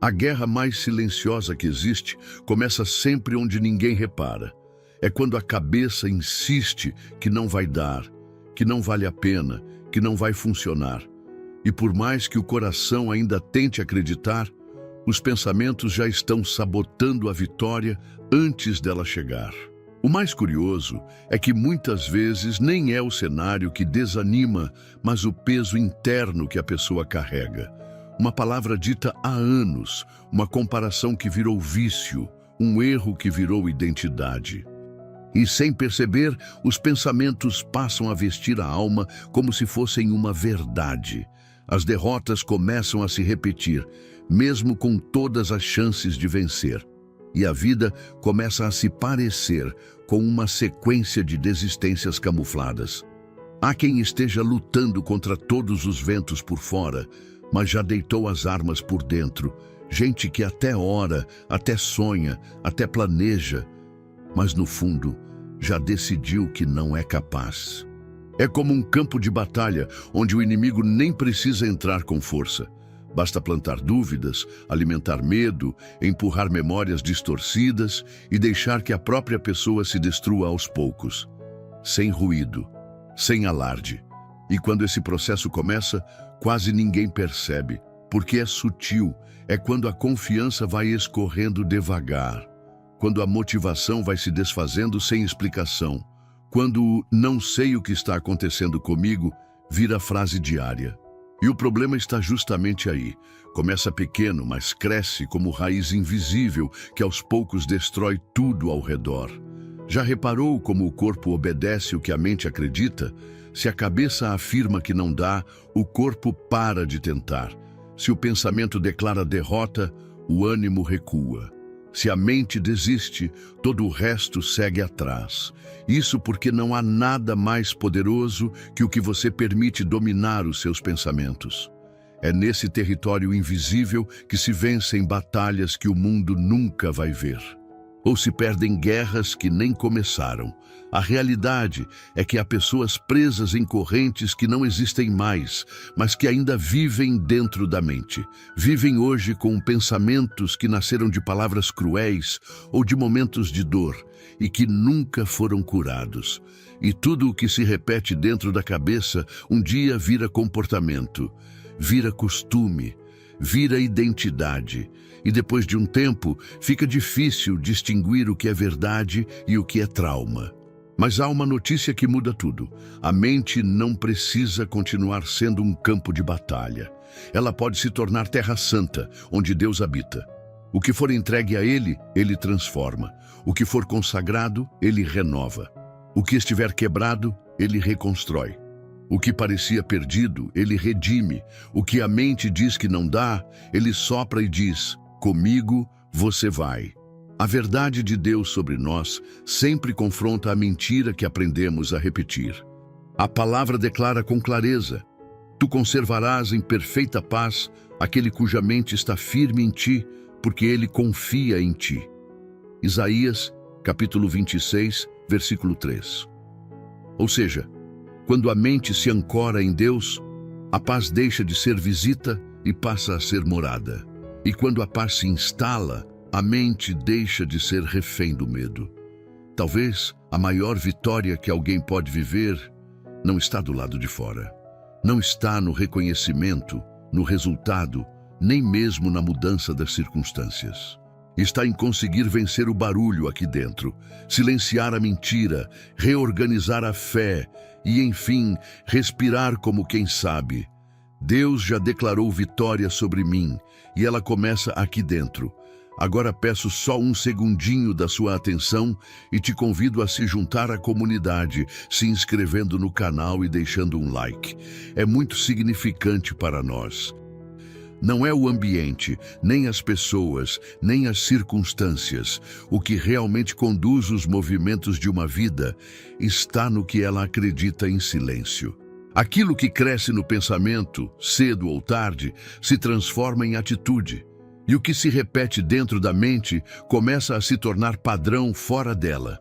A guerra mais silenciosa que existe começa sempre onde ninguém repara. É quando a cabeça insiste que não vai dar, que não vale a pena, que não vai funcionar. E por mais que o coração ainda tente acreditar, os pensamentos já estão sabotando a vitória antes dela chegar. O mais curioso é que muitas vezes nem é o cenário que desanima, mas o peso interno que a pessoa carrega. Uma palavra dita há anos, uma comparação que virou vício, um erro que virou identidade. E sem perceber, os pensamentos passam a vestir a alma como se fossem uma verdade. As derrotas começam a se repetir, mesmo com todas as chances de vencer. E a vida começa a se parecer com uma sequência de desistências camufladas. Há quem esteja lutando contra todos os ventos por fora, mas já deitou as armas por dentro. Gente que até ora, até sonha, até planeja, mas no fundo já decidiu que não é capaz. É como um campo de batalha onde o inimigo nem precisa entrar com força. Basta plantar dúvidas, alimentar medo, empurrar memórias distorcidas e deixar que a própria pessoa se destrua aos poucos, sem ruído, sem alarde. E quando esse processo começa, quase ninguém percebe, porque é sutil, é quando a confiança vai escorrendo devagar, quando a motivação vai se desfazendo sem explicação, quando o "não sei o que está acontecendo comigo" vira frase diária. E o problema está justamente aí. Começa pequeno, mas cresce como raiz invisível que aos poucos destrói tudo ao redor. Já reparou como o corpo obedece o que a mente acredita? Se a cabeça afirma que não dá, o corpo para de tentar. Se o pensamento declara derrota, o ânimo recua. Se a mente desiste, todo o resto segue atrás. Isso porque não há nada mais poderoso que o que você permite dominar os seus pensamentos. É nesse território invisível que se vencem batalhas que o mundo nunca vai ver. Ou se perdem guerras que nem começaram. A realidade é que há pessoas presas em correntes que não existem mais, mas que ainda vivem dentro da mente. Vivem hoje com pensamentos que nasceram de palavras cruéis ou de momentos de dor e que nunca foram curados. E tudo o que se repete dentro da cabeça um dia vira comportamento, vira costume, vira identidade. E depois de um tempo, fica difícil distinguir o que é verdade e o que é trauma. Mas há uma notícia que muda tudo. A mente não precisa continuar sendo um campo de batalha. Ela pode se tornar terra santa, onde Deus habita. O que for entregue a Ele, Ele transforma. O que for consagrado, Ele renova. O que estiver quebrado, Ele reconstrói. O que parecia perdido, Ele redime. O que a mente diz que não dá, Ele sopra e diz: comigo você vai. A verdade de Deus sobre nós sempre confronta a mentira que aprendemos a repetir. A palavra declara com clareza: tu conservarás em perfeita paz aquele cuja mente está firme em ti, porque ele confia em ti. Isaías, capítulo 26, versículo 3. Ou seja, quando a mente se ancora em Deus, a paz deixa de ser visita e passa a ser morada. E quando a paz se instala, a mente deixa de ser refém do medo. Talvez a maior vitória que alguém pode viver não está do lado de fora. Não está no reconhecimento, no resultado, nem mesmo na mudança das circunstâncias. Está em conseguir vencer o barulho aqui dentro, silenciar a mentira, reorganizar a fé e, enfim, respirar como quem sabe: Deus já declarou vitória sobre mim e ela começa aqui dentro. Agora peço só um segundinho da sua atenção e te convido a se juntar à comunidade, se inscrevendo no canal e deixando um like. É muito significante para nós. Não é o ambiente, nem as pessoas, nem as circunstâncias. O que realmente conduz os movimentos de uma vida está no que ela acredita em silêncio. Aquilo que cresce no pensamento, cedo ou tarde, se transforma em atitude. E o que se repete dentro da mente começa a se tornar padrão fora dela.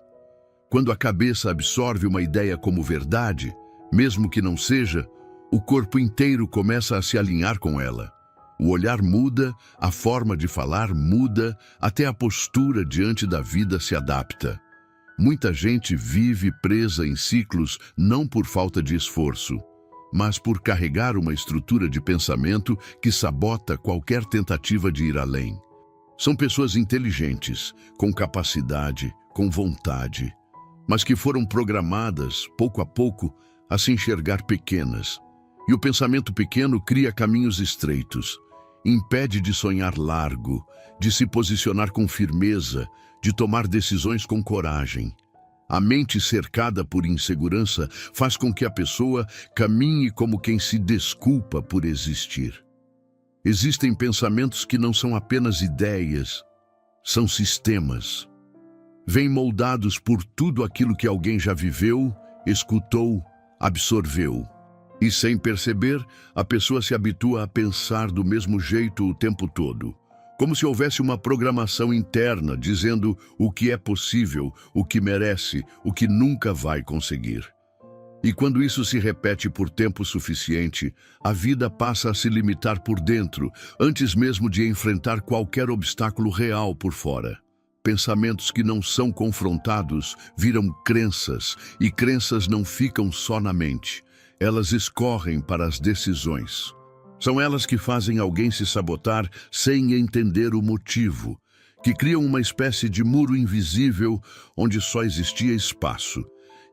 Quando a cabeça absorve uma ideia como verdade, mesmo que não seja, o corpo inteiro começa a se alinhar com ela. O olhar muda, a forma de falar muda, até a postura diante da vida se adapta. Muita gente vive presa em ciclos não por falta de esforço, mas por carregar uma estrutura de pensamento que sabota qualquer tentativa de ir além. São pessoas inteligentes, com capacidade, com vontade, mas que foram programadas, pouco a pouco, a se enxergar pequenas. E o pensamento pequeno cria caminhos estreitos, impede de sonhar largo, de se posicionar com firmeza, de tomar decisões com coragem. A mente cercada por insegurança faz com que a pessoa caminhe como quem se desculpa por existir. Existem pensamentos que não são apenas ideias, são sistemas. Vêm moldados por tudo aquilo que alguém já viveu, escutou, absorveu. E sem perceber, a pessoa se habitua a pensar do mesmo jeito o tempo todo. Como se houvesse uma programação interna dizendo o que é possível, o que merece, o que nunca vai conseguir. E quando isso se repete por tempo suficiente, a vida passa a se limitar por dentro, antes mesmo de enfrentar qualquer obstáculo real por fora. Pensamentos que não são confrontados viram crenças, e crenças não ficam só na mente. Elas escorrem para as decisões. São elas que fazem alguém se sabotar sem entender o motivo, que criam uma espécie de muro invisível onde só existia espaço.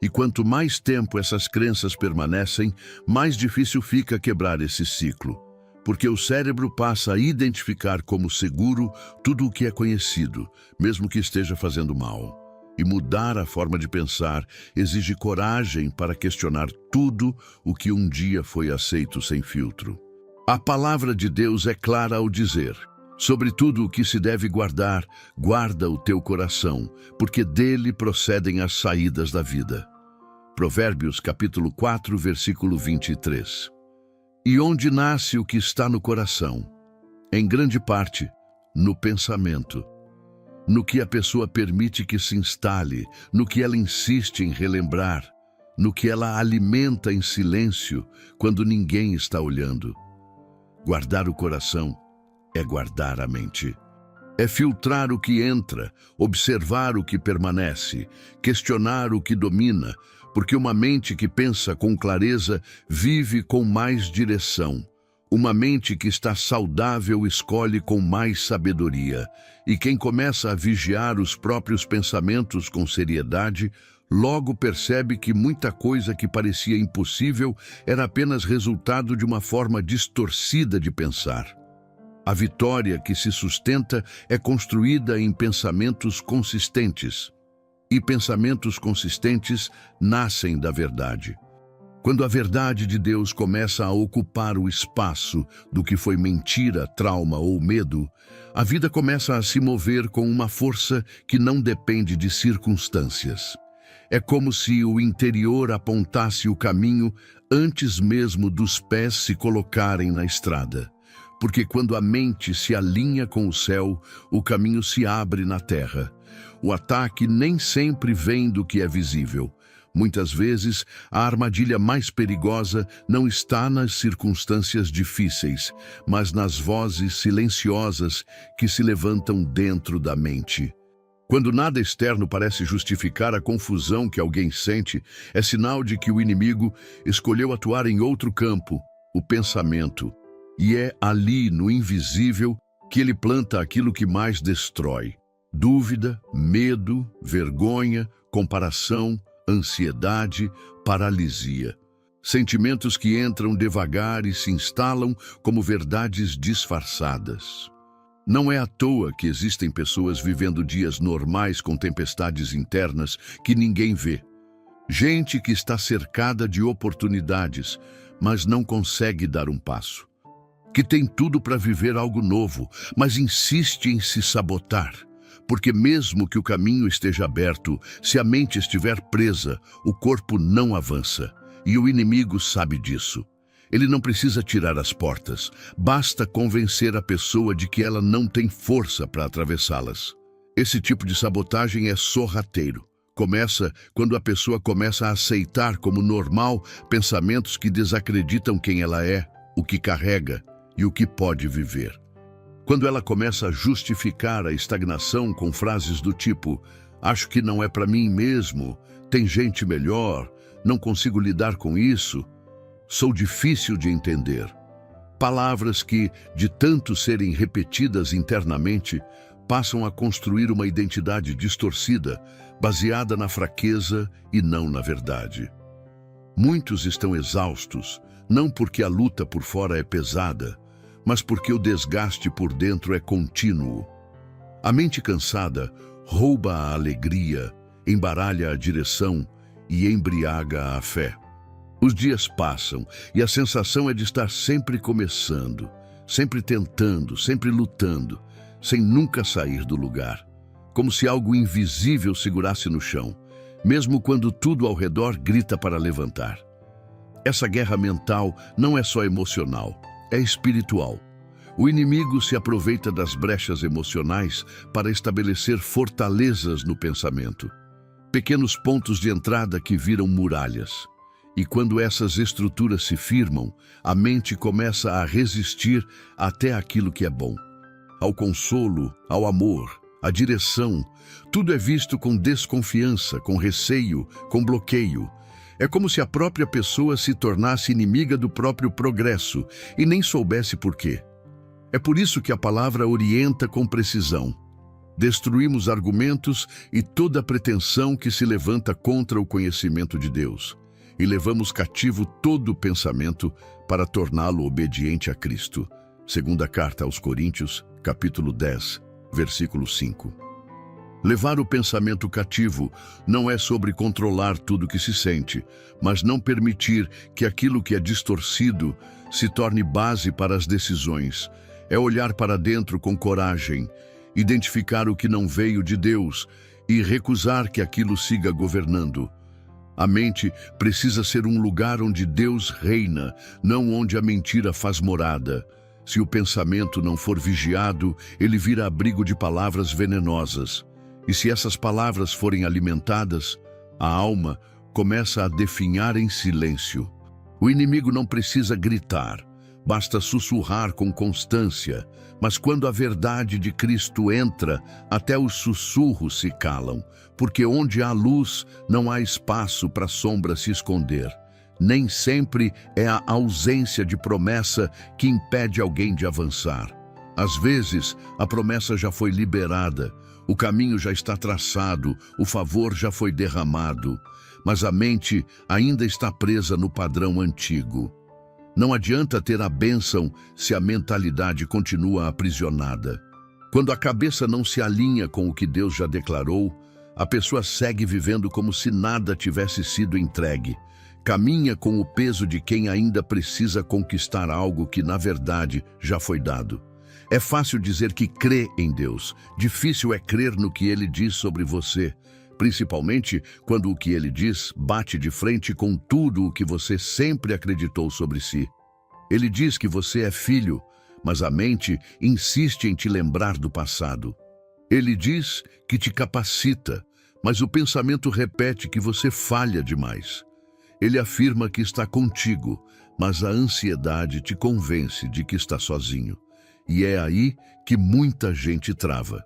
E quanto mais tempo essas crenças permanecem, mais difícil fica quebrar esse ciclo, porque o cérebro passa a identificar como seguro tudo o que é conhecido, mesmo que esteja fazendo mal. E mudar a forma de pensar exige coragem para questionar tudo o que um dia foi aceito sem filtro. A palavra de Deus é clara ao dizer: sobre tudo o que se deve guardar, guarda o teu coração, porque dele procedem as saídas da vida. Provérbios capítulo 4, versículo 23. E onde nasce o que está no coração? Em grande parte, no pensamento. No que a pessoa permite que se instale, no que ela insiste em relembrar, no que ela alimenta em silêncio quando ninguém está olhando. Guardar o coração é guardar a mente. É filtrar o que entra, observar o que permanece, questionar o que domina, porque uma mente que pensa com clareza vive com mais direção. Uma mente que está saudável escolhe com mais sabedoria, e quem começa a vigiar os próprios pensamentos com seriedade, logo percebe que muita coisa que parecia impossível era apenas resultado de uma forma distorcida de pensar. A vitória que se sustenta é construída em pensamentos consistentes, e pensamentos consistentes nascem da verdade. Quando a verdade de Deus começa a ocupar o espaço do que foi mentira, trauma ou medo, a vida começa a se mover com uma força que não depende de circunstâncias. É como se o interior apontasse o caminho antes mesmo dos pés se colocarem na estrada. Porque quando a mente se alinha com o céu, o caminho se abre na terra. O ataque nem sempre vem do que é visível. Muitas vezes, a armadilha mais perigosa não está nas circunstâncias difíceis, mas nas vozes silenciosas que se levantam dentro da mente. Quando nada externo parece justificar a confusão que alguém sente, é sinal de que o inimigo escolheu atuar em outro campo, o pensamento. E é ali, no invisível, que ele planta aquilo que mais destrói: dúvida, medo, vergonha, comparação, ansiedade, paralisia. Sentimentos que entram devagar e se instalam como verdades disfarçadas. Não é à toa que existem pessoas vivendo dias normais com tempestades internas que ninguém vê. Gente que está cercada de oportunidades, mas não consegue dar um passo. Que tem tudo para viver algo novo, mas insiste em se sabotar. Porque mesmo que o caminho esteja aberto, se a mente estiver presa, o corpo não avança. E o inimigo sabe disso. Ele não precisa tirar as portas, basta convencer a pessoa de que ela não tem força para atravessá-las. Esse tipo de sabotagem é sorrateiro. Começa quando a pessoa começa a aceitar como normal pensamentos que desacreditam quem ela é, o que carrega e o que pode viver. Quando ela começa a justificar a estagnação com frases do tipo: acho que não é para mim mesmo, tem gente melhor, não consigo lidar com isso, sou difícil de entender. Palavras que, de tanto serem repetidas internamente, passam a construir uma identidade distorcida, baseada na fraqueza e não na verdade. Muitos estão exaustos, não porque a luta por fora é pesada, mas porque o desgaste por dentro é contínuo. A mente cansada rouba a alegria, embaralha a direção e embriaga a fé. Os dias passam e a sensação é de estar sempre começando, sempre tentando, sempre lutando, sem nunca sair do lugar, como se algo invisível segurasse no chão, mesmo quando tudo ao redor grita para levantar. Essa guerra mental não é só emocional, é espiritual. O inimigo se aproveita das brechas emocionais para estabelecer fortalezas no pensamento, pequenos pontos de entrada que viram muralhas. E quando essas estruturas se firmam, a mente começa a resistir até aquilo que é bom. Ao consolo, ao amor, à direção, tudo é visto com desconfiança, com receio, com bloqueio. É como se a própria pessoa se tornasse inimiga do próprio progresso e nem soubesse por quê. É por isso que a palavra orienta com precisão. Destruímos argumentos e toda pretensão que se levanta contra o conhecimento de Deus, e levamos cativo todo o pensamento para torná-lo obediente a Cristo. Segunda carta aos Coríntios, capítulo 10, versículo 5. Levar o pensamento cativo não é sobre controlar tudo que se sente, mas não permitir que aquilo que é distorcido se torne base para as decisões. É olhar para dentro com coragem, identificar o que não veio de Deus e recusar que aquilo siga governando. A mente precisa ser um lugar onde Deus reina, não onde a mentira faz morada. Se o pensamento não for vigiado, ele vira abrigo de palavras venenosas. E se essas palavras forem alimentadas, a alma começa a definhar em silêncio. O inimigo não precisa gritar, basta sussurrar com constância, mas quando a verdade de Cristo entra, até os sussurros se calam, porque onde há luz, não há espaço para a sombra se esconder. Nem sempre é a ausência de promessa que impede alguém de avançar. Às vezes, a promessa já foi liberada, o caminho já está traçado, o favor já foi derramado, mas a mente ainda está presa no padrão antigo. Não adianta ter a bênção se a mentalidade continua aprisionada. Quando a cabeça não se alinha com o que Deus já declarou, a pessoa segue vivendo como se nada tivesse sido entregue. Caminha com o peso de quem ainda precisa conquistar algo que, na verdade, já foi dado. É fácil dizer que crê em Deus. Difícil é crer no que Ele diz sobre você, principalmente quando o que Ele diz bate de frente com tudo o que você sempre acreditou sobre si. Ele diz que você é filho, mas a mente insiste em te lembrar do passado. Ele diz que te capacita, mas o pensamento repete que você falha demais. Ele afirma que está contigo, mas a ansiedade te convence de que está sozinho. E é aí que muita gente trava.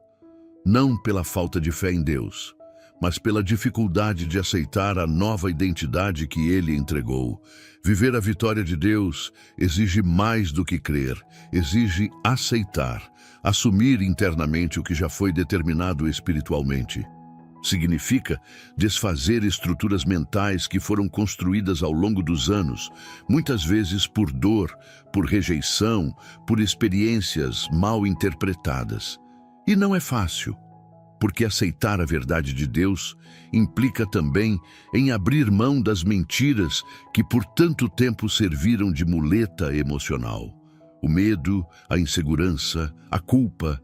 Não pela falta de fé em Deus, mas pela dificuldade de aceitar a nova identidade que Ele entregou. Viver a vitória de Deus exige mais do que crer, exige aceitar, assumir internamente o que já foi determinado espiritualmente. Significa desfazer estruturas mentais que foram construídas ao longo dos anos, muitas vezes por dor, por rejeição, por experiências mal interpretadas. E não é fácil, porque aceitar a verdade de Deus implica também em abrir mão das mentiras que por tanto tempo serviram de muleta emocional. O medo, a insegurança, a culpa,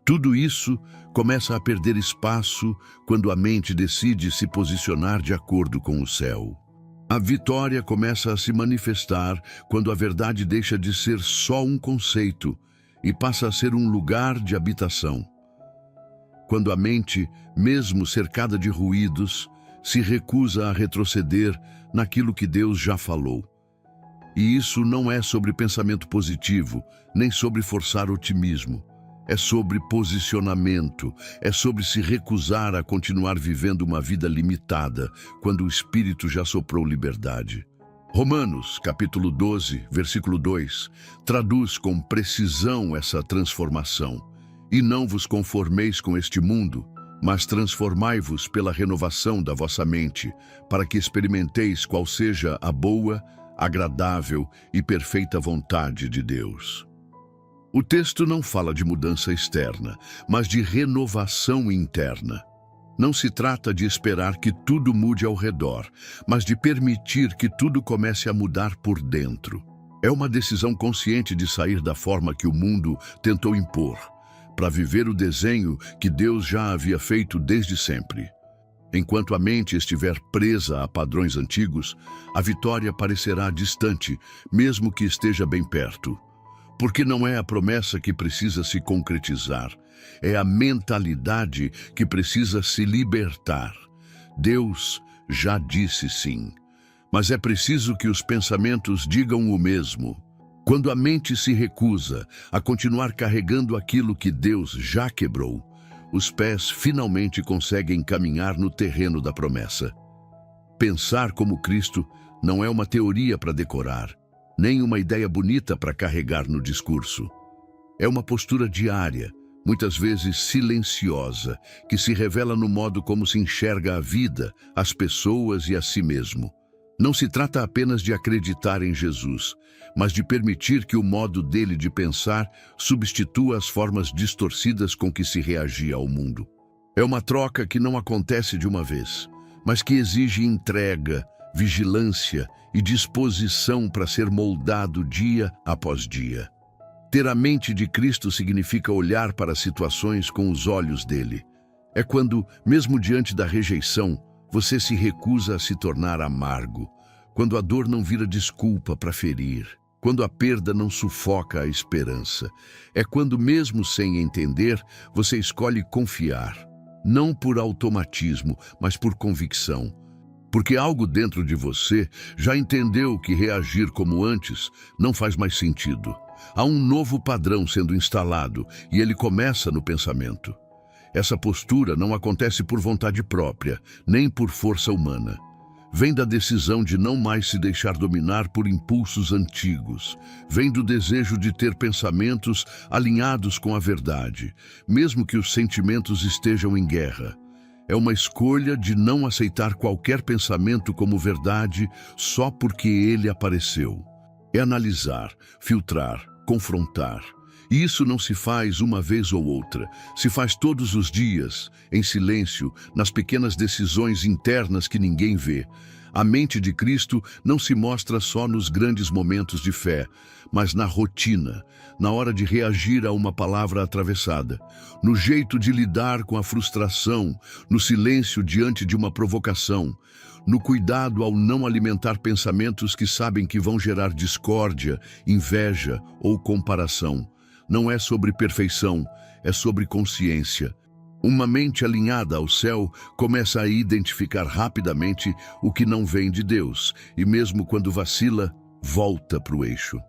tudo isso começa a perder espaço quando a mente decide se posicionar de acordo com o céu. A vitória começa a se manifestar quando a verdade deixa de ser só um conceito e passa a ser um lugar de habitação. Quando a mente, mesmo cercada de ruídos, se recusa a retroceder naquilo que Deus já falou. E isso não é sobre pensamento positivo, nem sobre forçar otimismo. É sobre posicionamento, é sobre se recusar a continuar vivendo uma vida limitada, quando o Espírito já soprou liberdade. Romanos, capítulo 12, versículo 2, traduz com precisão essa transformação. E não vos conformeis com este mundo, mas transformai-vos pela renovação da vossa mente, para que experimenteis qual seja a boa, agradável e perfeita vontade de Deus. O texto não fala de mudança externa, mas de renovação interna. Não se trata de esperar que tudo mude ao redor, mas de permitir que tudo comece a mudar por dentro. É uma decisão consciente de sair da forma que o mundo tentou impor, para viver o desenho que Deus já havia feito desde sempre. Enquanto a mente estiver presa a padrões antigos, a vitória parecerá distante, mesmo que esteja bem perto. Porque não é a promessa que precisa se concretizar, é a mentalidade que precisa se libertar. Deus já disse sim, mas é preciso que os pensamentos digam o mesmo. Quando a mente se recusa a continuar carregando aquilo que Deus já quebrou, os pés finalmente conseguem caminhar no terreno da promessa. Pensar como Cristo não é uma teoria para decorar, nem uma ideia bonita para carregar no discurso. É uma postura diária, muitas vezes silenciosa, que se revela no modo como se enxerga a vida, as pessoas e a si mesmo. Não se trata apenas de acreditar em Jesus, mas de permitir que o modo dele de pensar substitua as formas distorcidas com que se reagia ao mundo. É uma troca que não acontece de uma vez, mas que exige entrega, vigilância e disposição para ser moldado dia após dia. Ter a mente de Cristo significa olhar para as situações com os olhos dele. É quando, mesmo diante da rejeição, você se recusa a se tornar amargo, quando a dor não vira desculpa para ferir, quando a perda não sufoca a esperança. É quando, mesmo sem entender, você escolhe confiar, não por automatismo, mas por convicção. Porque algo dentro de você já entendeu que reagir como antes não faz mais sentido. Há um novo padrão sendo instalado e ele começa no pensamento. Essa postura não acontece por vontade própria, nem por força humana. Vem da decisão de não mais se deixar dominar por impulsos antigos. Vem do desejo de ter pensamentos alinhados com a verdade, mesmo que os sentimentos estejam em guerra. É uma escolha de não aceitar qualquer pensamento como verdade só porque ele apareceu. É analisar, filtrar, confrontar. E isso não se faz uma vez ou outra, se faz todos os dias, em silêncio, nas pequenas decisões internas que ninguém vê. A mente de Cristo não se mostra só nos grandes momentos de fé, mas na rotina, na hora de reagir a uma palavra atravessada, no jeito de lidar com a frustração, no silêncio diante de uma provocação, no cuidado ao não alimentar pensamentos que sabem que vão gerar discórdia, inveja ou comparação. Não é sobre perfeição, é sobre consciência. Uma mente alinhada ao céu começa a identificar rapidamente o que não vem de Deus e, mesmo quando vacila, volta para o eixo.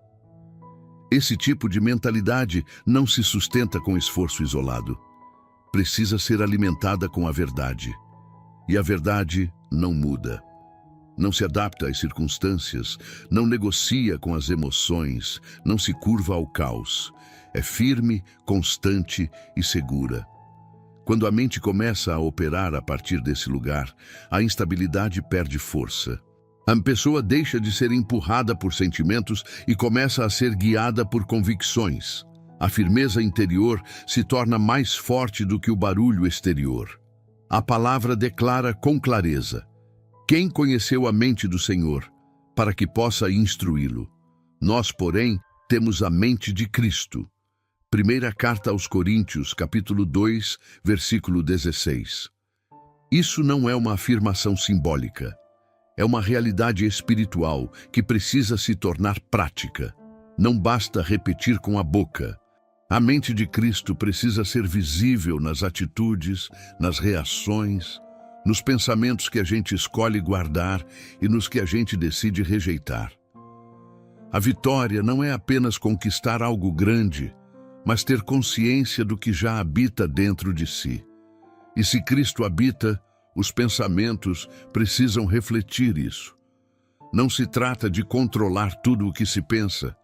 Esse tipo de mentalidade não se sustenta com esforço isolado. Precisa ser alimentada com a verdade. E a verdade não muda. Não se adapta às circunstâncias, não negocia com as emoções, não se curva ao caos. É firme, constante e segura. Quando a mente começa a operar a partir desse lugar, a instabilidade perde força. A pessoa deixa de ser empurrada por sentimentos e começa a ser guiada por convicções. A firmeza interior se torna mais forte do que o barulho exterior. A palavra declara com clareza: quem conheceu a mente do Senhor, para que possa instruí-lo? Nós, porém, temos a mente de Cristo. Primeira carta aos Coríntios, capítulo 2, versículo 16. Isso não é uma afirmação simbólica. É uma realidade espiritual que precisa se tornar prática. Não basta repetir com a boca. A mente de Cristo precisa ser visível nas atitudes, nas reações, nos pensamentos que a gente escolhe guardar e nos que a gente decide rejeitar. A vitória não é apenas conquistar algo grande, mas ter consciência do que já habita dentro de si. E se Cristo habita, os pensamentos precisam refletir isso. Não se trata de controlar tudo o que se pensa,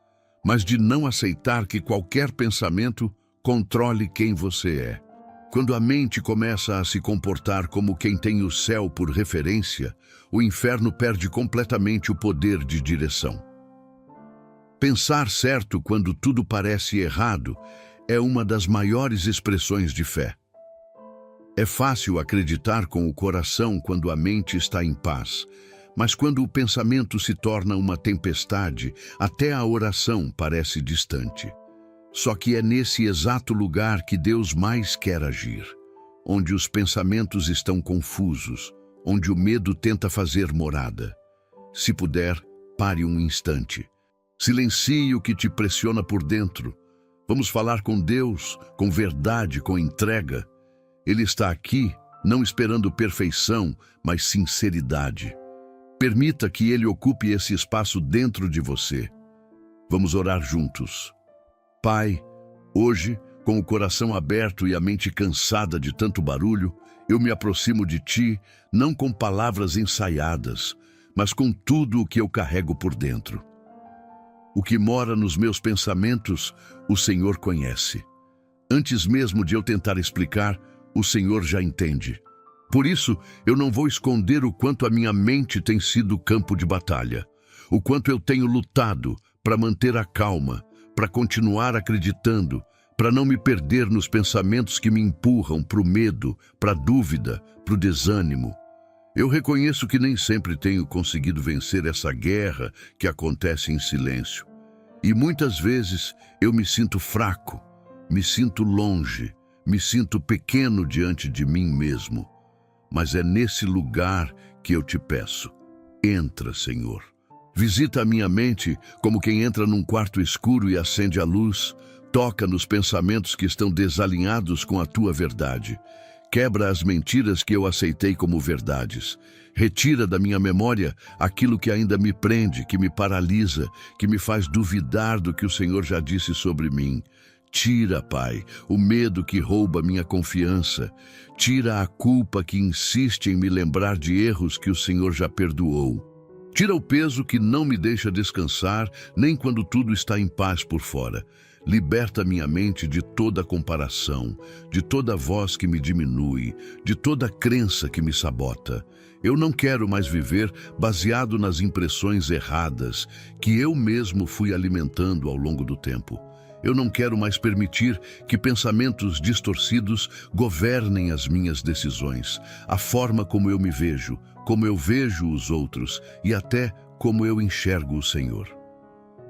mas de não aceitar que qualquer pensamento controle quem você é. Quando a mente começa a se comportar como quem tem o céu por referência, o inferno perde completamente o poder de direção. Pensar certo quando tudo parece errado é uma das maiores expressões de fé. É fácil acreditar com o coração quando a mente está em paz, mas quando o pensamento se torna uma tempestade, até a oração parece distante. Só que é nesse exato lugar que Deus mais quer agir, onde os pensamentos estão confusos, onde o medo tenta fazer morada. Se puder, pare um instante. Silencie o que te pressiona por dentro. Vamos falar com Deus, com verdade, com entrega. Ele está aqui, não esperando perfeição, mas sinceridade. Permita que Ele ocupe esse espaço dentro de você. Vamos orar juntos. Pai, hoje, com o coração aberto e a mente cansada de tanto barulho, eu me aproximo de Ti, não com palavras ensaiadas, mas com tudo o que eu carrego por dentro. O que mora nos meus pensamentos, o Senhor conhece. Antes mesmo de eu tentar explicar, o Senhor já entende. Por isso, eu não vou esconder o quanto a minha mente tem sido campo de batalha, o quanto eu tenho lutado para manter a calma, para continuar acreditando, para não me perder nos pensamentos que me empurram para o medo, para a dúvida, para o desânimo. Eu reconheço que nem sempre tenho conseguido vencer essa guerra que acontece em silêncio. E muitas vezes eu me sinto fraco, me sinto longe, me sinto pequeno diante de mim mesmo. Mas é nesse lugar que eu te peço. Entra, Senhor. Visita a minha mente como quem entra num quarto escuro e acende a luz, toca nos pensamentos que estão desalinhados com a tua verdade. Quebra as mentiras que eu aceitei como verdades. Retira da minha memória aquilo que ainda me prende, que me paralisa, que me faz duvidar do que o Senhor já disse sobre mim. Tira, Pai, o medo que rouba minha confiança. Tira a culpa que insiste em me lembrar de erros que o Senhor já perdoou. Tira o peso que não me deixa descansar, nem quando tudo está em paz por fora. Liberta minha mente de toda comparação, de toda voz que me diminui, de toda crença que me sabota. Eu não quero mais viver baseado nas impressões erradas que eu mesmo fui alimentando ao longo do tempo. Eu não quero mais permitir que pensamentos distorcidos governem as minhas decisões, a forma como eu me vejo, como eu vejo os outros e até como eu enxergo o Senhor.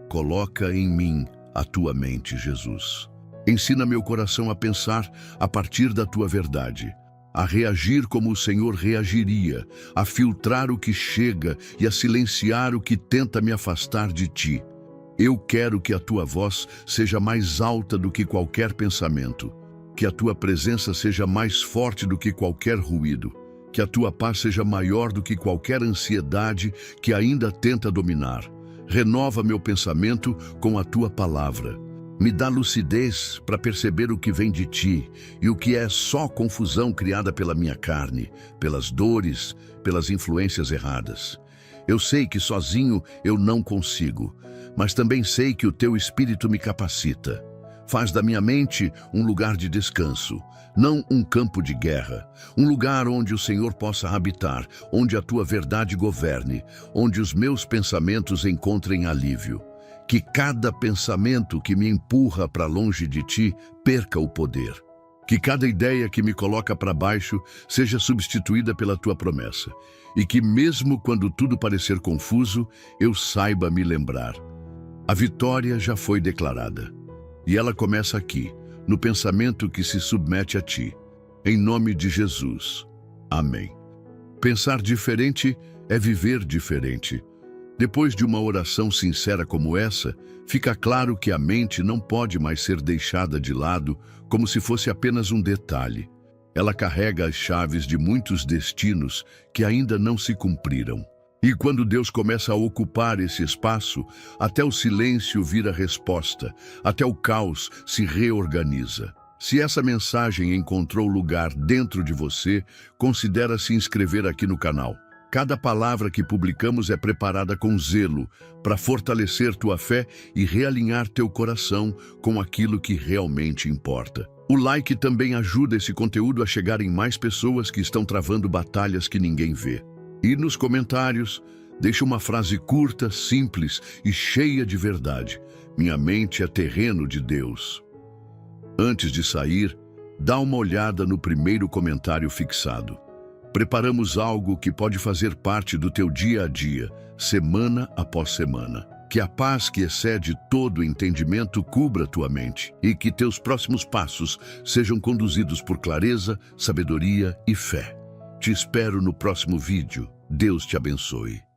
Coloca em mim a tua mente, Jesus. Ensina meu coração a pensar a partir da tua verdade, a reagir como o Senhor reagiria, a filtrar o que chega e a silenciar o que tenta me afastar de ti. Eu quero que a tua voz seja mais alta do que qualquer pensamento, que a tua presença seja mais forte do que qualquer ruído, que a tua paz seja maior do que qualquer ansiedade que ainda tenta dominar. Renova meu pensamento com a tua palavra. Me dá lucidez para perceber o que vem de ti e o que é só confusão criada pela minha carne, pelas dores, pelas influências erradas. Eu sei que sozinho eu não consigo, mas também sei que o teu Espírito me capacita. Faz da minha mente um lugar de descanso, não um campo de guerra, um lugar onde o Senhor possa habitar, onde a tua verdade governe, onde os meus pensamentos encontrem alívio. Que cada pensamento que me empurra para longe de ti perca o poder. Que cada ideia que me coloca para baixo seja substituída pela tua promessa. E que mesmo quando tudo parecer confuso, eu saiba me lembrar. A vitória já foi declarada. E ela começa aqui, no pensamento que se submete a ti. Em nome de Jesus. Amém. Pensar diferente é viver diferente. Depois de uma oração sincera como essa, fica claro que a mente não pode mais ser deixada de lado como se fosse apenas um detalhe. Ela carrega as chaves de muitos destinos que ainda não se cumpriram. E quando Deus começa a ocupar esse espaço, até o silêncio vira resposta, até o caos se reorganiza. Se essa mensagem encontrou lugar dentro de você, considere se inscrever aqui no canal. Cada palavra que publicamos é preparada com zelo para fortalecer tua fé e realinhar teu coração com aquilo que realmente importa. O like também ajuda esse conteúdo a chegar em mais pessoas que estão travando batalhas que ninguém vê. E nos comentários, deixa uma frase curta, simples e cheia de verdade. Minha mente é terreno de Deus. Antes de sair, dá uma olhada no primeiro comentário fixado. Preparamos algo que pode fazer parte do teu dia a dia, semana após semana. Que a paz que excede todo entendimento cubra tua mente e que teus próximos passos sejam conduzidos por clareza, sabedoria e fé. Te espero no próximo vídeo. Deus te abençoe.